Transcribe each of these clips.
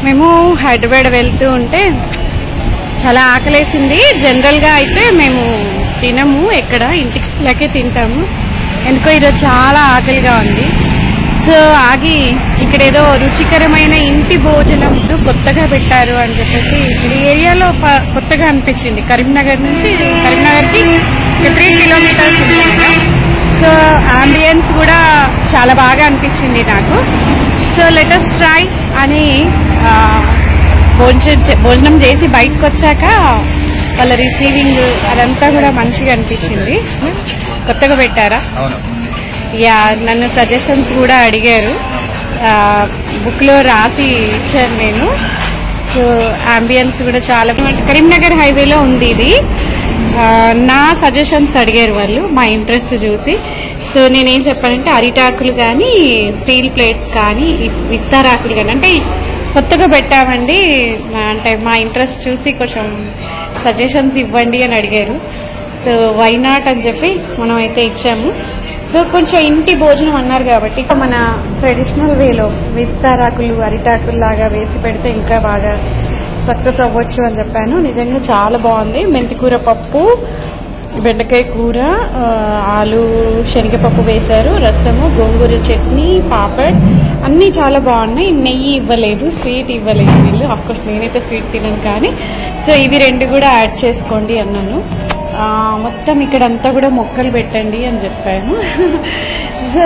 మేము హైదరాబాద్ వెళ్తూ ఉంటే చాలా ఆకలేసింది. జనరల్గా అయితే మేము తినము, ఎక్కడ ఇంటికి తింటాము. ఎందుకో ఈరోజు చాలా ఆకలిగా ఉంది. సో ఆగి ఇక్కడ ఏదో రుచికరమైన ఇంటి భోజనం కొత్తగా పెట్టారు అని చెప్పేసి ఈ ఏరియాలో కొత్తగా అనిపించింది. కరీంనగర్కి 3 కిలోమీటర్స్ ఉంది. సో అంబియన్స్ కూడా చాలా బాగా అనిపించింది నాకు. సో లెట్ us ట్రై అని భోజనం చేసి బయటకు వచ్చాక వాళ్ళ రిసీవింగ్ అదంతా కూడా మంచిగా అనిపించింది. కొత్తగా పెట్టారా? యా, నన్ను సజెషన్స్ కూడా అడిగారు, బుక్ లో రాసి ఇచ్చాను నేను. సో అంబియన్స్ కూడా చాలా కరీంనగర్ హైవేలో ఉంది ఇది. నా సజెషన్స్ అడిగారు వాళ్ళు మా ఇంట్రెస్ట్ చూసి. సో నేనేం చెప్పానంటే అరిటాకులు కానీ స్టీల్ ప్లేట్స్ కానీ విస్తారాకులు కానీ అంటే కొత్తగా పెట్టామండి, అంటే మా ఇంట్రెస్ట్ చూసి కొంచెం సజెషన్స్ ఇవ్వండి అని అడిగారు. సో వై నాట్ అని చెప్పి మనం అయితే ఇచ్చాము. సో కొంచెం ఇంటి భోజనం అన్నారు కాబట్టి మన ట్రెడిషనల్ వేలో విస్తారాకులు అరిటాకులు లాగా వేసి పెడితే ఇంకా బాగా సక్సెస్ అవ్వచ్చు అని చెప్పాను. నిజంగా చాలా బాగుంది. మెంతికూర పప్పు, బెండకాయ కూర, ఆలు శనగపప్పు వేశారు, రసము, గోంగూర చట్నీ, పాపడ్ అన్నీ చాలా బాగున్నాయి. నెయ్యి ఇవ్వలేదు, స్వీట్ ఇవ్వలేదు వీళ్ళు. అఫ్కోర్స్ నేనైతే స్వీట్ తినను కానీ. సో ఇవి 2 కూడా యాడ్ చేసుకోండి అన్నాను. మొత్తం ఇక్కడంతా కూడా మొక్కలు పెట్టండి అని చెప్పాను. సో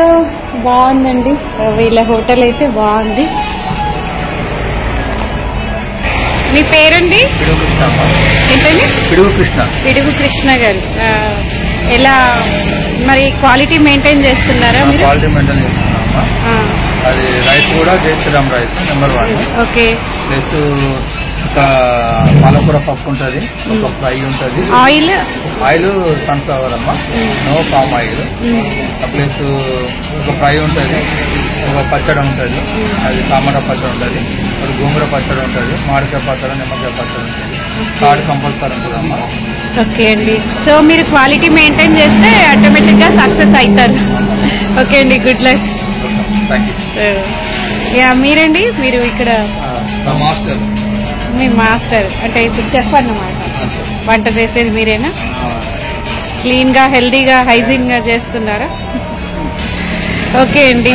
బాగుందండి, వీళ్ళ హోటల్ అయితే బాగుంది. మీ పేరండి? ఏంటండి? పిడుగు కృష్ణ గారు. ఎలా మరి క్వాలిటీ మెయింటైన్ చేస్తున్నారా మీరు? క్వాలిటీ మెయింటైన్ చేస్తున్నామా. అది రైస్ కూడా Jai Shri Ram rice number 1. Okay. Plus ఒక పాలకూర పప్పు ఉంటుంది, ఒక ఫ్రై ఉంటుంది. ఆయిల్ సన్ఫ్లవర్ అమ్మా, నో పామ్ ఆయిల్. ప్లస్ ఒక ఫ్రై ఉంటుంది, ఒక పచ్చడి ఉంటుంది, అది టమాటా పచ్చడి ఉంటుంది, ఒక గోంగూర పచ్చడి ఉంటుంది, మామిడికాయ పచ్చడి, నిమ్మకాయ పచ్చడి ఉంటుంది. కార్డ్ కంపల్సరీ ఉంటుందమ్మా. ఓకే అండి. సో మీరు క్వాలిటీ మెయింటైన్ చేస్తే ఆటోమేటిక్ గా సక్సెస్ అవుతారు. ఓకే అండి, గుడ్ లక్. యా, మీరండి? మీరు ఇక్కడ మాస్టర్? మీ మాస్టర్ అంటే ఇప్పుడు చెఫ్ అన్నమాట. వంట చేసేది మీరేనా? క్లీన్ గా, హెల్దీగా, హైజీన్ గా చేస్తున్నారా? ఓకే అండి.